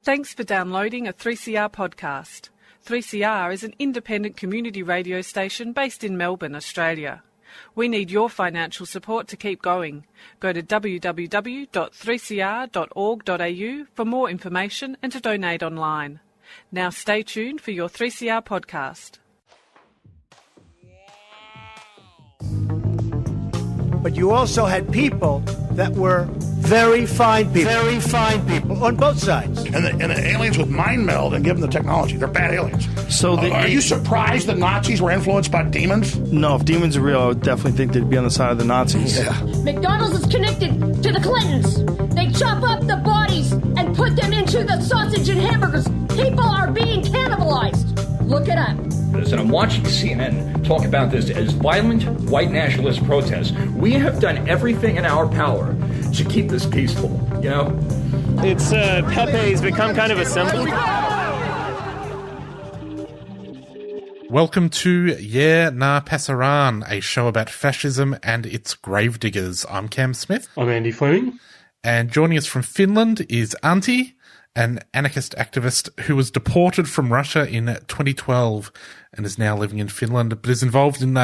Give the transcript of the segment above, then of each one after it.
Thanks for downloading a 3CR podcast. 3CR is an independent community radio station based in Melbourne, Australia. We need your financial support to keep going. Go to www.3cr.org.au for more information and to donate online. Now stay tuned for your 3CR podcast. But you also had people that were very fine people on both sides. And the aliens would mind meld and give them the technology. They're bad aliens. So are you surprised that Nazis were influenced by demons? No, if demons are real, I would definitely think they'd be on the side of the Nazis. Yeah. McDonald's is connected to the Clintons. They chop up the bodies and put them into the sausage and hamburgers. People are being cannibalized. Look it up. And I'm watching CNN talk about this as violent white nationalist protests. We have done everything in our power to keep this peaceful, you know? It's Pepe's become kind of a symbol. Welcome to Yeah Na Pasaran, a show about fascism and its gravediggers. I'm Cam Smith. I'm Andy Fleming. And joining us from Finland is Antti, an anarchist activist who was deported from Russia in 2012 and is now living in Finland, but is involved in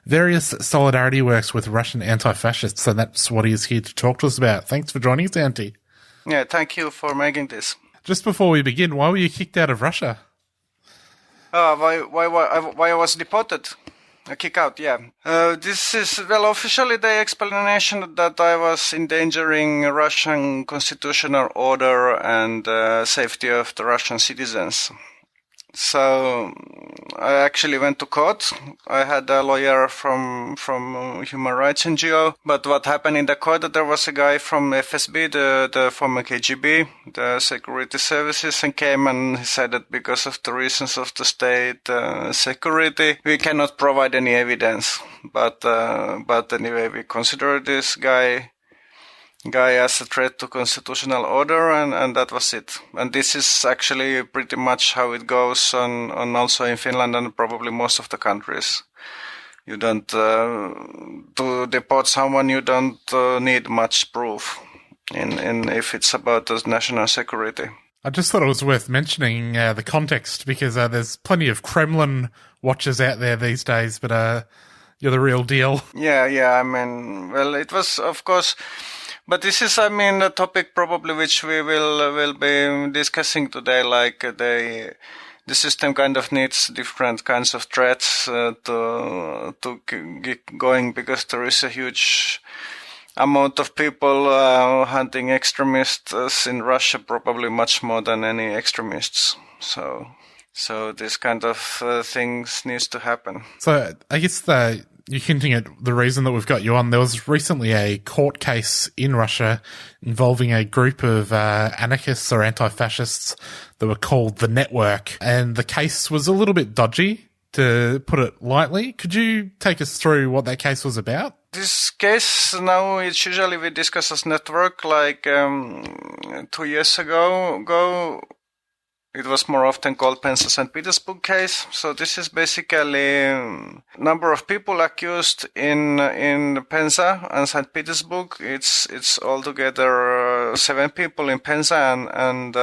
various solidarity works with Russian anti-fascists, and that's what he is here to talk to us about. Thanks for joining us, Antti. Yeah, thank you for making this. Just before we begin, why were you kicked out of Russia? Why I was deported? A kick out, yeah. This is, well, officially the explanation that I was endangering Russian constitutional order and safety of the Russian citizens. So I actually went to court. I had a lawyer from Human Rights NGO. But what happened in the court, that there was a guy from FSB, the former KGB, the security services, and came and he said that because of the reasons of the state security, we cannot provide any evidence. But anyway, we consider this guy as a threat to constitutional order, and that was it. And this is actually pretty much how it goes on also in Finland and probably most of the countries. You don't, to deport someone, you don't need much proof in if it's about the national security. I just thought it was worth mentioning the context, because there's plenty of Kremlin watchers out there these days, but you're the real deal. Yeah, I mean, well, it was, of course. But this is, I mean, a topic probably which we will be discussing today. Like the system kind of needs different kinds of threats to get going, because there is a huge amount of people hunting extremists in Russia, probably much more than any extremists. So this kind of things needs to happen. So I guess you're hinting at the reason that we've got you on. There was recently a court case in Russia involving a group of anarchists or anti-fascists that were called The Network, and the case was a little bit dodgy, to put it lightly. Could you take us through what that case was about? This case, now it's usually we discuss as network, like 2 years ago, it was more often called Penza St. Petersburg case. So this is basically number of people accused in Penza and St. Petersburg. It's altogether 7 people in Penza and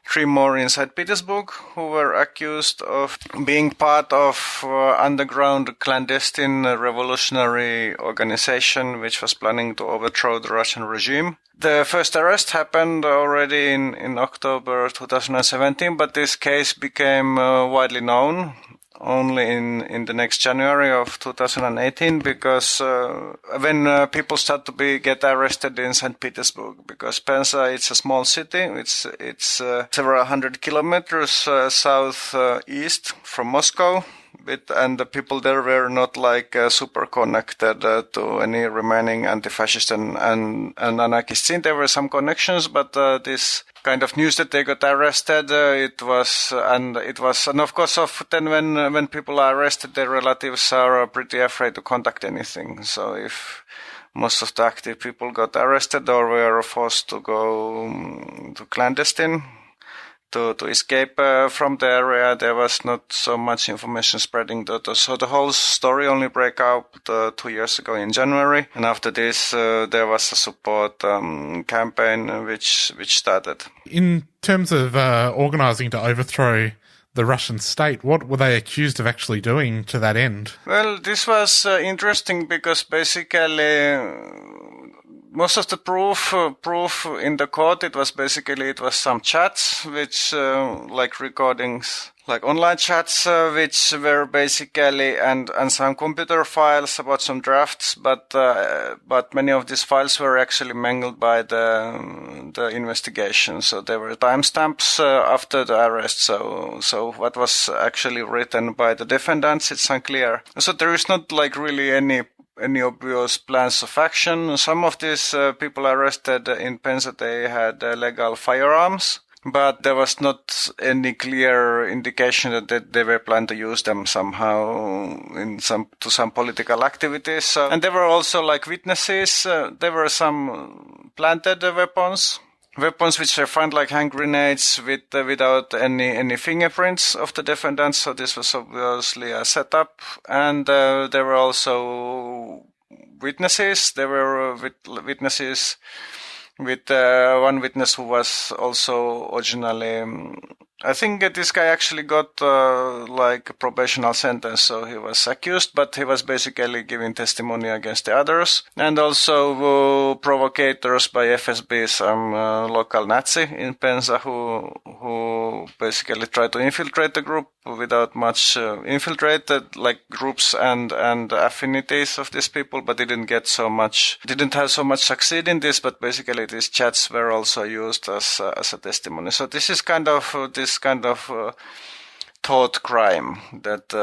3 more in St. Petersburg who were accused of being part of underground clandestine revolutionary organization which was planning to overthrow the Russian regime. The first arrest happened already in October 2017, but this case became widely known only in the next January of 2018, because when people start to get arrested in St. Petersburg, because Penza, it's a small city, it's several hundred kilometers southeast from Moscow. And the people there were not like super connected to any remaining anti-fascist and anarchist scene. There were some connections, but this kind of news that they got arrested, and of course, often when people are arrested, their relatives are pretty afraid to contact anything. So if most of the active people got arrested or were forced to go to clandestine to escape from the area. There was not so much information spreading. So the whole story only broke out 2 years ago in January. And after this, there was a support campaign which started. In terms of organising to overthrow the Russian state, what were they accused of actually doing to that end? Well, this was interesting because basically most of the proof in the court, it was some chats, which like recordings, like online chats, which were basically and some computer files about some drafts, but many of these files were actually mangled by the investigation. So there were timestamps after the arrest. So what was actually written by the defendants, it's unclear. So there is not like really any obvious plans of action. Some of these people arrested in Penza, they had legal firearms, but there was not any clear indication that they were planning to use them somehow to some political activities. And there were also like witnesses. There were some planted weapons which were found like hand grenades without any fingerprints of the defendants. So this was obviously a setup. And there were also witnesses. There were witnesses with one witness who was also originally, I think this guy actually got like a probational sentence, so he was accused, but he was basically giving testimony against the others. And also provocators by FSB, some local Nazi in Penza who basically tried to infiltrate the group without much infiltrated like groups and affinities of these people, but didn't have so much succeed in this. But basically these chats were also used as a testimony. So this is kind of thought crime that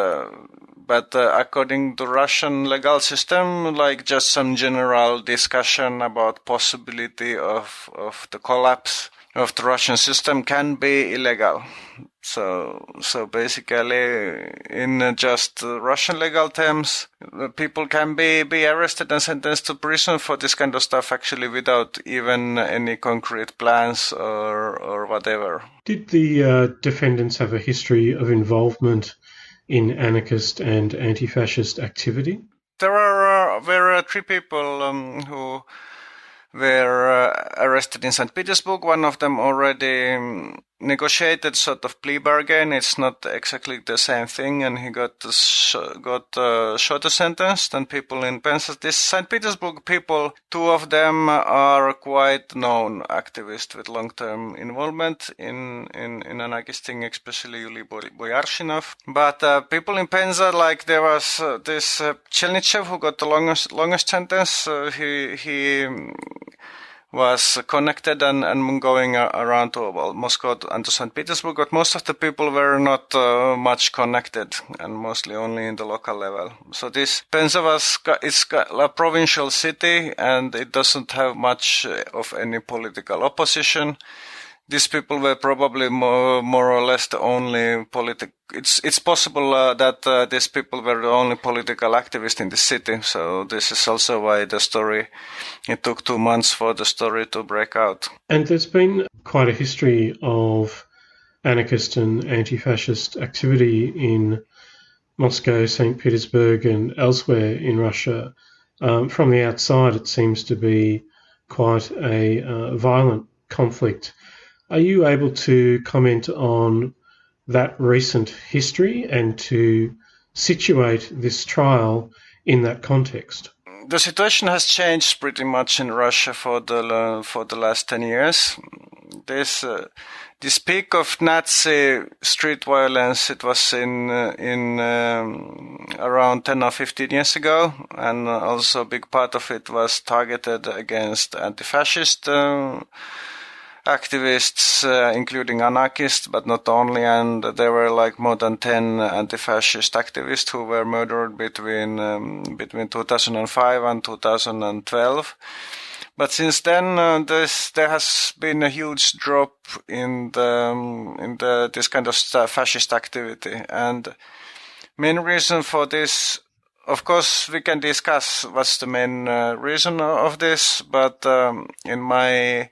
but according to Russian legal system, like just some general discussion about possibility of the collapse of the Russian system can be illegal. So basically, in just Russian legal terms, people can be arrested and sentenced to prison for this kind of stuff actually without even any concrete plans or whatever. Did the defendants have a history of involvement in anarchist and anti-fascist activity? There were 3 people who were arrested in St. Petersburg. One of them already negotiated sort of plea bargain. It's not exactly the same thing, and he got shorter sentence than people in Penza. These St. Petersburg people, 2 of them are quite known activists with long-term involvement in anarchist thing, especially Yuli Boyarshinov. But people in Penza, like there was this Chelnichev who got the longest sentence. He was connected and going around to Moscow and to St. Petersburg, but most of the people were not much connected and mostly only in the local level. So this Penza is a provincial city and it doesn't have much of any political opposition. These people were probably more or less the only It's possible that these people were the only political activists in the city. So this is also why it took 2 months for the story to break out. And there's been quite a history of anarchist and anti-fascist activity in Moscow, St. Petersburg and elsewhere in Russia. From the outside, it seems to be quite a violent conflict. Are you able to comment on that recent history and to situate this trial in that context? The situation has changed pretty much in Russia for the last 10 years. This peak of Nazi street violence, it was in around 10 or 15 years ago, and also a big part of it was targeted against anti-fascist activists, including anarchists, but not only. And there were like more than 10 anti-fascist activists who were murdered between 2005 and 2012. But since then, there has been a huge drop in this kind of fascist activity. And main reason for this, of course, we can discuss what's the main reason of this, but in my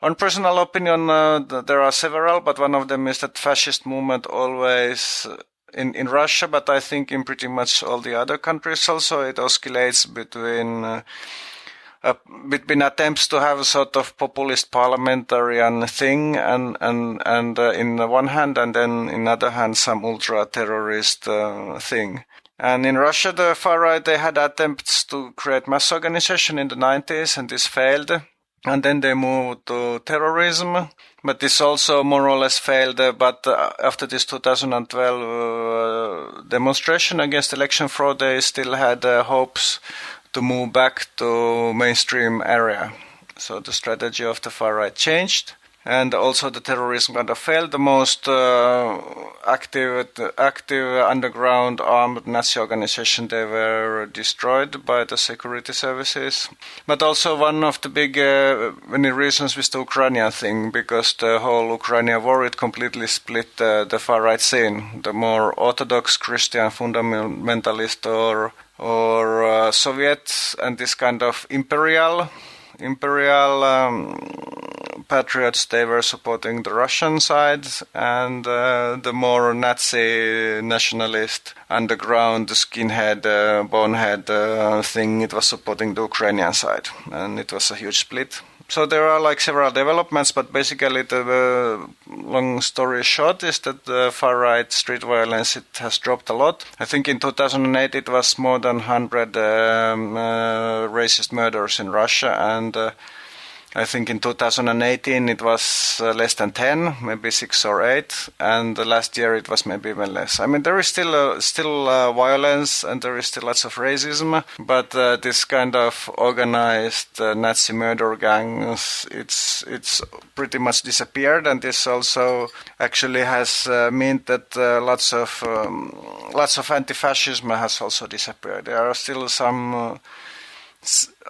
On personal opinion, there are several, but one of them is that fascist movement always in Russia, but I think in pretty much all the other countries also, it oscillates between attempts to have a sort of populist parliamentarian thing and in the one hand, and then in the other hand some ultra-terrorist thing. And in Russia, the far right, they had attempts to create mass organization in the 90s, and this failed. And then they moved to terrorism, but this also more or less failed. But after this 2012 demonstration against election fraud, they still had hopes to move back to mainstream area. So the strategy of the far right changed. And also the terrorism kind of failed. The most active underground armed Nazi organization, they were destroyed by the security services. But also one of the big many reasons was the Ukrainian thing, because the whole Ukrainian war, it completely split the far right scene. The more orthodox Christian fundamentalist or Soviets and this kind of imperial patriots, they were supporting the Russian side, and the more Nazi nationalist underground skinhead bonehead thing, it was supporting the Ukrainian side, and it was a huge split. So there are like several developments, but basically the long story short is that the far right street violence, it has dropped a lot. I think in 2008 it was more than 100 racist murders in Russia, and I think in 2018 it was less than 10, maybe 6 or 8, and last year it was maybe even less. I mean, there is still violence, and there is still lots of racism, but this kind of organized Nazi murder gangs, it's pretty much disappeared, and this also actually has meant that lots of anti-fascism has also disappeared. There are still some.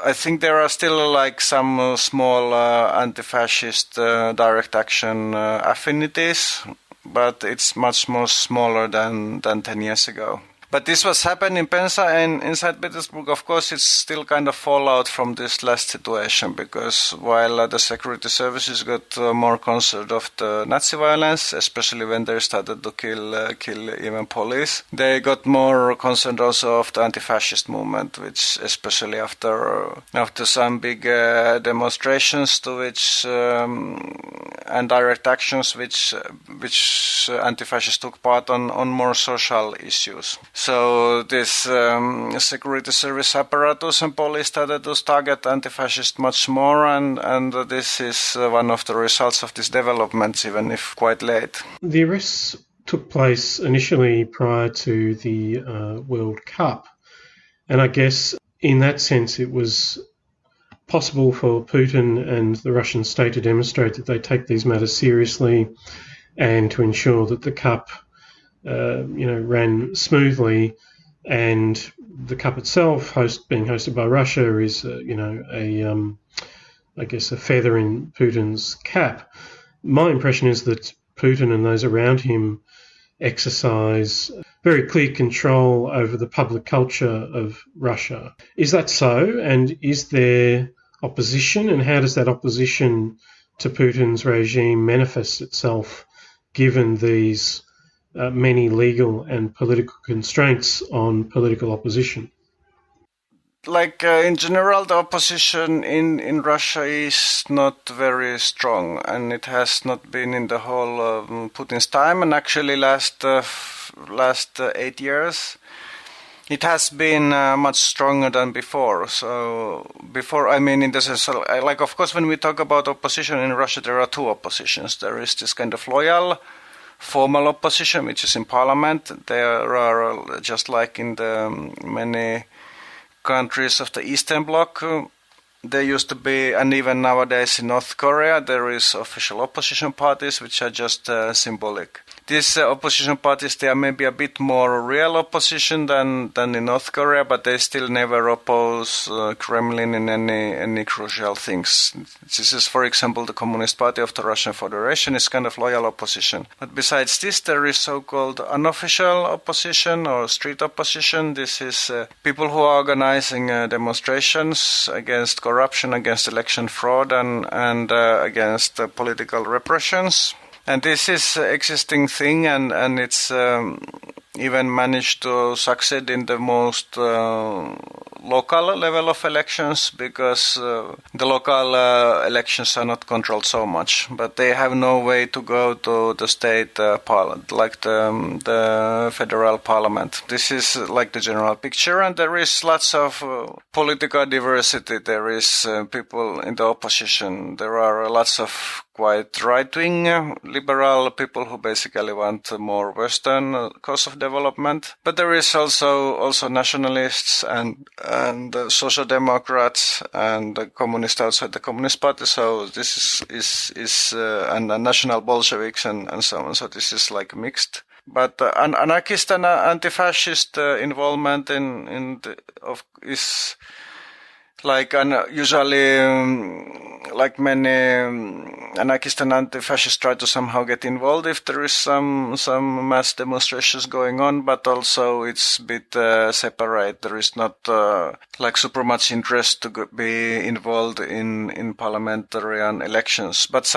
I think there are still like some small anti-fascist direct action affinities, but it's much more smaller than 10 years ago. But this was happening in Penza and inside Petersburg. Of course, it's still kind of fallout from this last situation, because while the security services got more concerned of the Nazi violence, especially when they started to kill even police, they got more concerned also of the anti-fascist movement, which especially after some big demonstrations to which and direct actions which anti-fascists took part on more social issues. So this security service apparatus and police started to target anti-fascists much more, and this is one of the results of these developments, even if quite late. The arrests took place initially prior to the World Cup, and I guess in that sense it was possible for Putin and the Russian state to demonstrate that they take these matters seriously and to ensure that the Cup ran smoothly, and the Cup itself, being hosted by Russia, is I guess a feather in Putin's cap. My impression is that Putin and those around him exercise very clear control over the public culture of Russia. Is that so? And is there opposition? And how does that opposition to Putin's regime manifest itself, given these many legal and political constraints on political opposition? Like in general, the opposition in Russia is not very strong, and it has not been in the whole Putin's time, and actually last 8 years. It has been much stronger than before. So before, I mean, in the sense, like, of course, when we talk about opposition in Russia, there are two oppositions. There is this kind of loyal, formal opposition, which is in parliament. There are, just like in the many countries of the Eastern Bloc, there used to be, and even nowadays in North Korea, there is official opposition parties, which are just symbolic. These opposition parties, they are maybe a bit more real opposition than in North Korea, but they still never oppose Kremlin in any crucial things. This is, for example, the Communist Party of the Russian Federation is kind of loyal opposition. But besides this, there is so-called unofficial opposition or street opposition. This is people who are organizing demonstrations against corruption corruption, against election fraud, and against political repressions. And this is an existing thing, and it's even managed to succeed in the most local level of elections, because the local elections are not controlled so much, but they have no way to go to the state parliament, like the federal parliament. This is like the general picture, and there is lots of political diversity. There is people in the opposition. There are lots of quite right-wing liberal people who basically want more Western course of development. But there is also nationalists and social democrats and communists outside the Communist Party. So this is and national Bolsheviks and so on. So this is like mixed. But anarchist and anti-fascist involvement is like usually like many anarchist and anti-fascists try to somehow get involved if there is some mass demonstrations going on, but also it's a bit separate. There is not like super much interest to be involved in parliamentary elections. But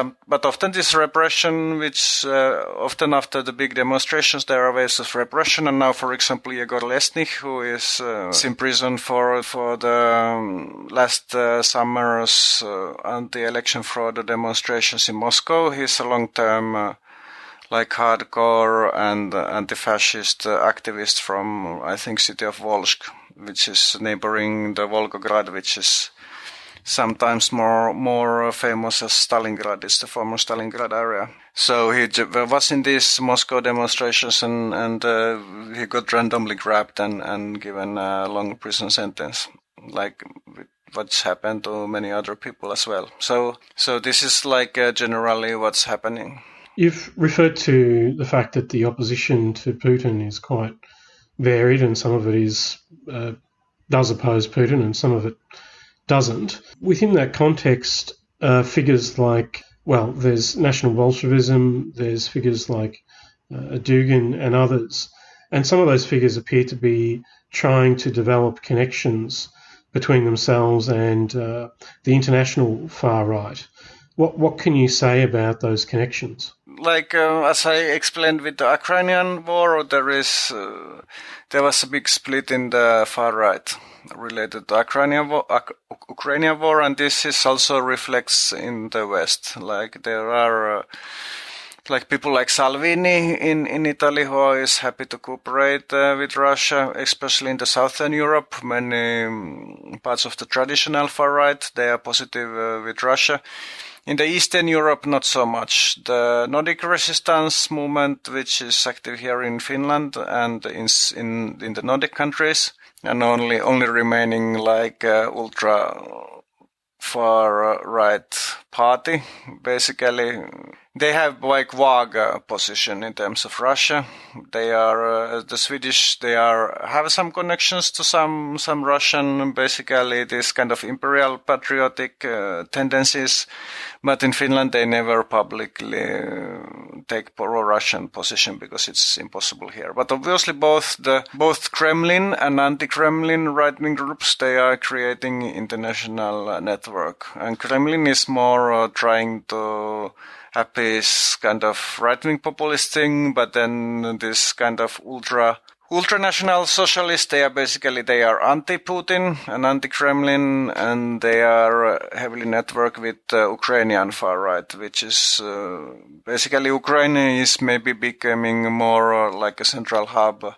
often this repression, which often after the big demonstrations there are waves of repression. And now, for example, Yegor Lesnik, who is in prison for the last summer's anti-election fraud demonstrations in Moscow. He's a long-term like hardcore and anti-fascist activist from, I think, city of Volsk, which is neighboring the Volgograd, which is sometimes more famous as Stalingrad. It's the former Stalingrad area. So he was in these Moscow demonstrations and he got randomly grabbed and given a long prison sentence, like what's happened to many other people as well. So this is like generally what's happening. You've referred to the fact that the opposition to Putin is quite varied, and some of it does oppose Putin and some of it doesn't. Within that context, figures like, well, there's National Bolshevism, there's figures like Dugin and others, and some of those figures appear to be trying to develop connections between themselves and the international far right. What can you say about those connections? Like as I explained with the Ukrainian war, there was a big split in the far right related to Ukrainian war, and this is also reflects in the West. Like there are like people like Salvini in Italy, who is happy to cooperate with Russia, especially in the southern Europe. Many parts of the traditional far right, they are positive with Russia. In the Eastern Europe, not so much. The Nordic resistance movement, which is active here in Finland and in the Nordic countries, and only remaining like ultra far right party, basically. They have like vague position in terms of Russia. They are the Swedish. They have some connections to some Russian, basically this kind of imperial patriotic tendencies. But in Finland, they never publicly take pro-Russian position because it's impossible here. But obviously, both Kremlin and anti-Kremlin right-wing groups, they are creating international network, and Kremlin is more trying to appease kind of right-wing populist thing, but then this kind of ultra-national socialists, they are anti-Putin and anti-Kremlin, and they are heavily networked with Ukrainian far-right, which is basically Ukraine is maybe becoming more like a central hub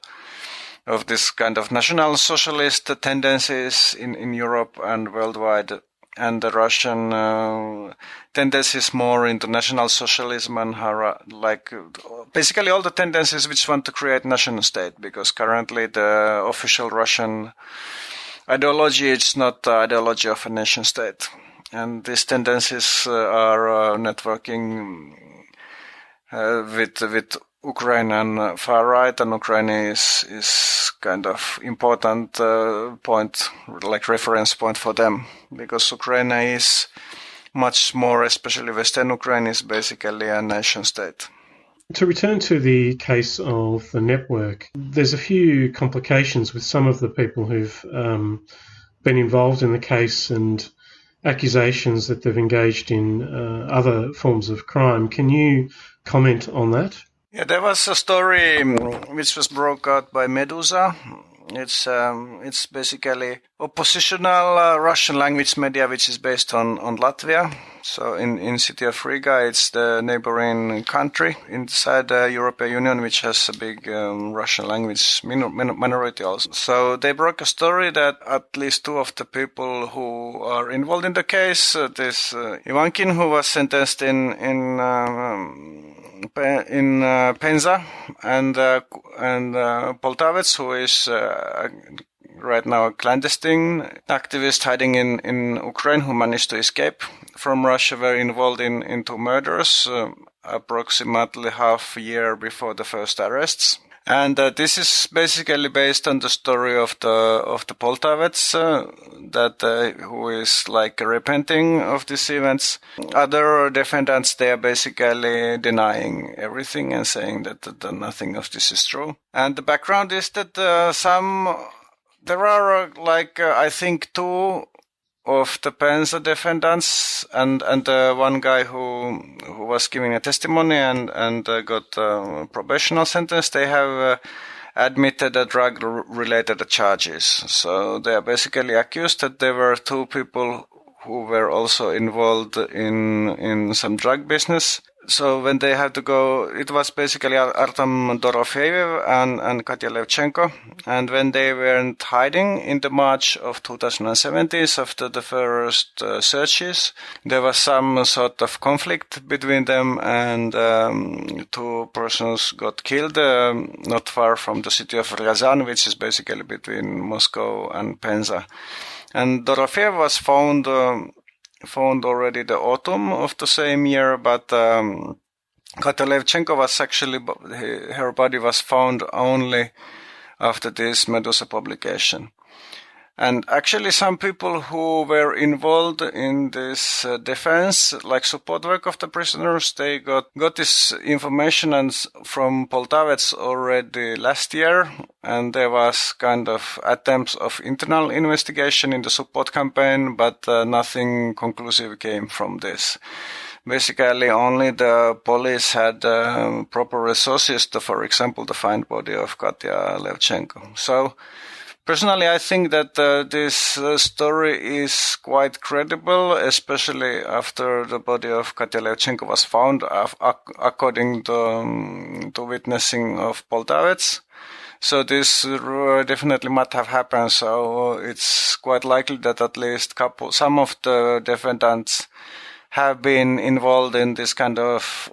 of this kind of national socialist tendencies in Europe and worldwide. And the Russian tendencies more into national socialism and like basically all the tendencies which want to create national state, because currently the official Russian ideology is not the ideology of a nation state. And these tendencies are networking with Ukrainian far right, and Ukraine is kind of important point, like reference point for them, because Ukraine is much more, especially Western Ukraine, is basically a nation state. To return to the case of the network, there's a few complications with some of the people who've been involved in the case, and accusations that they've engaged in other forms of crime. Can you comment on that? Yeah, there was a story which was brought out by Medusa. It's basically oppositional Russian language media which is based on Latvia. So in city of Riga, it's the neighboring country inside the European Union which has a big Russian language minority also. So they broke a story that at least two of the people who are involved in the case, this Ivankin, who was sentenced in Penza, and Poltavets, who is right now a clandestine activist hiding in Ukraine, who managed to escape from Russia, were involved in two murders approximately half a year before the first arrests. And this is basically based on the story of the Poltavets who is like repenting of these events. Other defendants, they are basically denying everything and saying that nothing of this is true. And the background is that there are I think two of the Penza defendants and one guy who was giving a testimony and got a probational sentence. They have admitted the drug-related charges. So they are basically accused that there were two people who were also involved in some drug business. So when they had to go, it was basically Artem Dorofeyev and Katya Levchenko. And when they weren't hiding in the March of 2017, after the first searches, there was some sort of conflict between them, and two persons got killed not far from the city of Ryazan, which is basically between Moscow and Penza. And Dorofeyev was found already the autumn of the same year, but Katya Levchenko was actually, her body was found only after this Medusa publication. And actually some people who were involved in this defense, like support work of the prisoners, they got this information from Poltavets already last year, and there was kind of attempts of internal investigation in the support campaign, but nothing conclusive came from this. Basically, only the police had proper resources to, for example, to find body of Katya Levchenko. So, personally, I think that this story is quite credible, especially after the body of Katya Levchenko was found, according to witnessing of Poltavets. So this definitely might have happened. So it's quite likely that at least some of the defendants have been involved in this kind of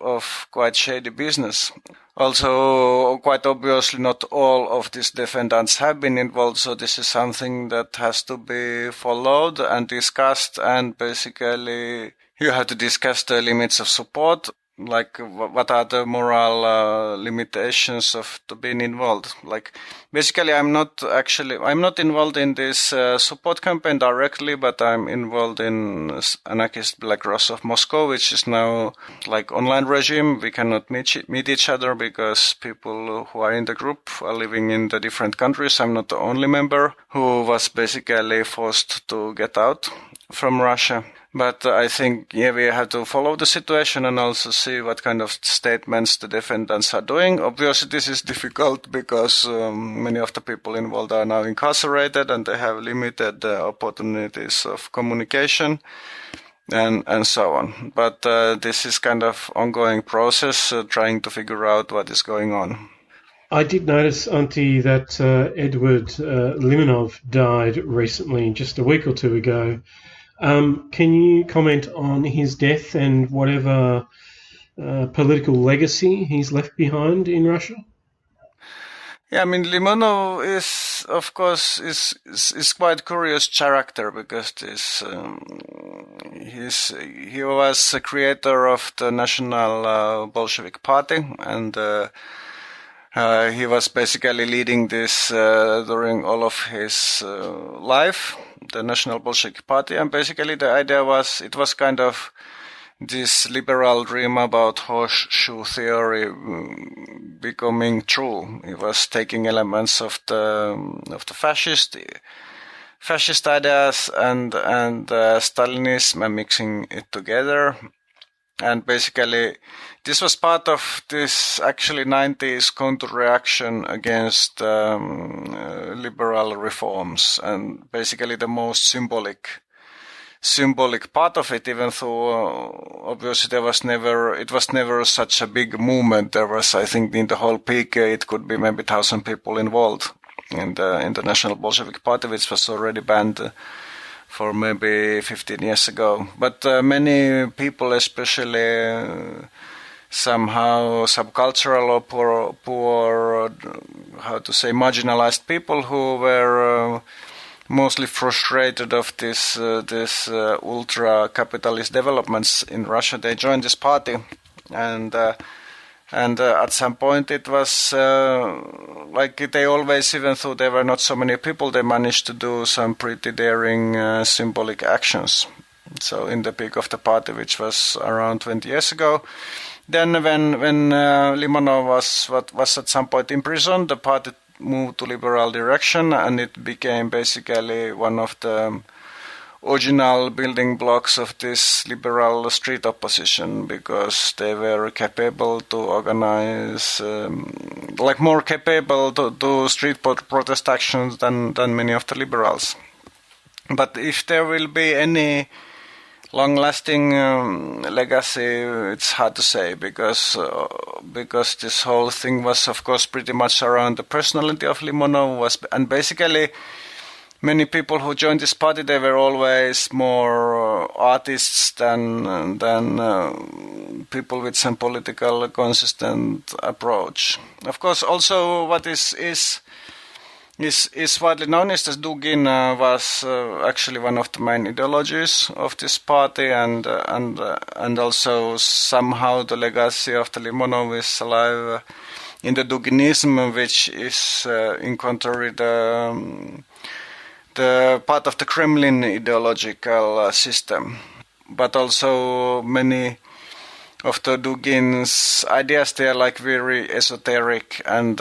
quite shady business. Also, quite obviously, not all of these defendants have been involved, so this is something that has to be followed and discussed, and basically you have to discuss the limits of support, like what are the moral limitations of being involved. Like, basically, I'm not involved in this support campaign directly, but I'm involved in Anarchist Black Cross of Moscow, which is now like online regime. We cannot meet each other because people who are in the group are living in the different countries. I'm not the only member who was basically forced to get out from Russia. But I think, we have to follow the situation and also see what kind of statements the defendants are doing. Obviously, this is difficult because many of the people involved are now incarcerated and they have limited opportunities of communication and so on. But this is kind of ongoing process, trying to figure out what is going on. I did notice, Antti, that Edward Limonov died recently, just a week or two ago. Can you comment on his death and whatever political legacy he's left behind in Russia? Yeah, I mean, Limonov is, of course, is quite curious character because he was the creator of the National Bolshevik Party, and he was basically leading this during all of his life, the National Bolshevik Party, and basically the idea was, it was kind of this liberal dream about horseshoe theory becoming true. It was taking elements of the fascist fascist ideas and Stalinism and mixing it together. And basically, this was part of this actually 90s counter-reaction against liberal reforms, and basically the most symbolic part of it, even though obviously it was never such a big movement. There was, I think, in the whole peak, it could be maybe 1,000 people involved in the International Bolshevik Party, which was already banned for maybe 15 years ago. But many people, especially somehow subcultural or poor, how to say, marginalized people who were mostly frustrated of this ultra-capitalist developments in Russia, they joined this party. And at some point it was like they always, even though there were not so many people, they managed to do some pretty daring symbolic actions. So in the peak of the party, which was around 20 years ago, then when Limonov was at some point imprisoned, the party moved to liberal direction, and it became basically one of the original building blocks of this liberal street opposition, because they were capable to organize, more capable to do street protest actions than many of the liberals. But if there will be any long-lasting legacy, it's hard to say, because this whole thing was, of course, pretty much around the personality of Limonov, and basically many people who joined this party, they were always more artists than people with some political consistent approach. Of course, also what is widely known is that Dugin was actually one of the main ideologies of this party, and also somehow the legacy of the Limonov is alive in the Duginism, which is in contrary the part of the Kremlin ideological system. But also many of the Dugin's ideas, they are like very esoteric and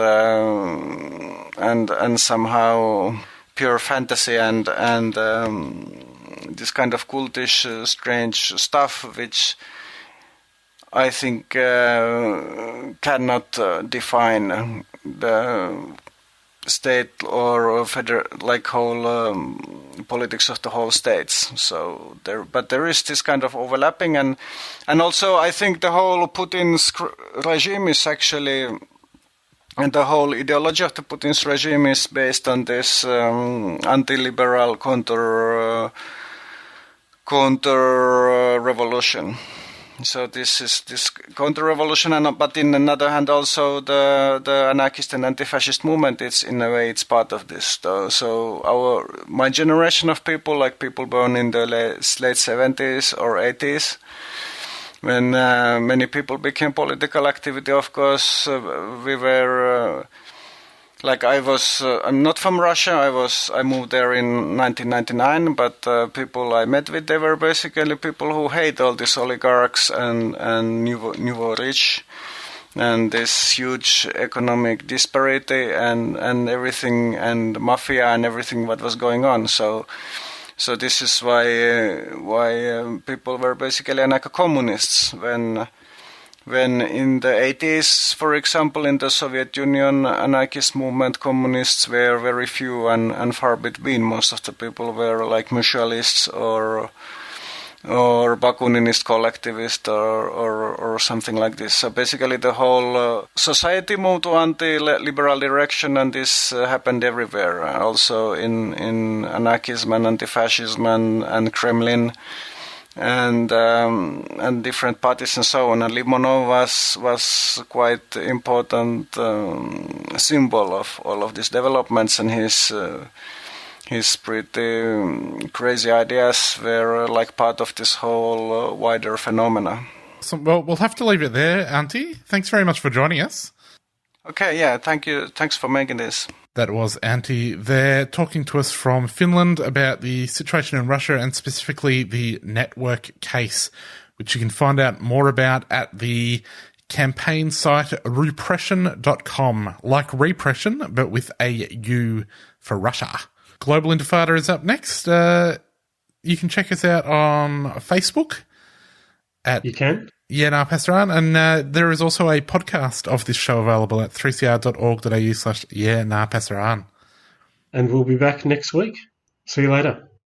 somehow pure fantasy and this kind of cultish, strange stuff, which I think cannot define the state or whole politics of the whole states. So there is this kind of overlapping, and also I think the whole Putin's regime is actually, and the whole ideology of the Putin's regime is based on this anti-liberal counter revolution. So this is this counter-revolution, but in another hand also the anarchist and anti-fascist movement, it's in a way it's part of this. So my generation of people, like people born in the late 70s or 80s, when many people became political activity, of course, we were... I'm not from Russia. I moved there in 1999, but people I met with, they were basically people who hate all these oligarchs and nouveau rich, and this huge economic disparity and everything, and mafia and everything what was going on. So this is why people were basically anarcho-communists when in the 80s, for example, in the Soviet Union anarchist movement, communists were very few and far between. Most of the people were like mutualists or Bakuninist collectivist or something like this. So basically the whole society moved to anti-liberal direction, and this happened everywhere. Also in anarchism and anti-fascism and Kremlin. And different parties and so on. And Limonov was quite important symbol of all of these developments, and his pretty crazy ideas were like part of this whole wider phenomena. So, well, we'll have to leave it there, Antti. Thanks very much for joining us. Okay, yeah, thank you. Thanks for making this. That was Antti there, talking to us from Finland about the situation in Russia and specifically the network case, which you can find out more about at the campaign site repression.com, like repression, but with a U for Russia. Global Intifada is up next. You can check us out on Facebook at You can? Yeah Nah Passaran, and there is also a podcast of this show available at 3cr.org.au/Yeah Nah Passaran. And we'll be back next week. See you later.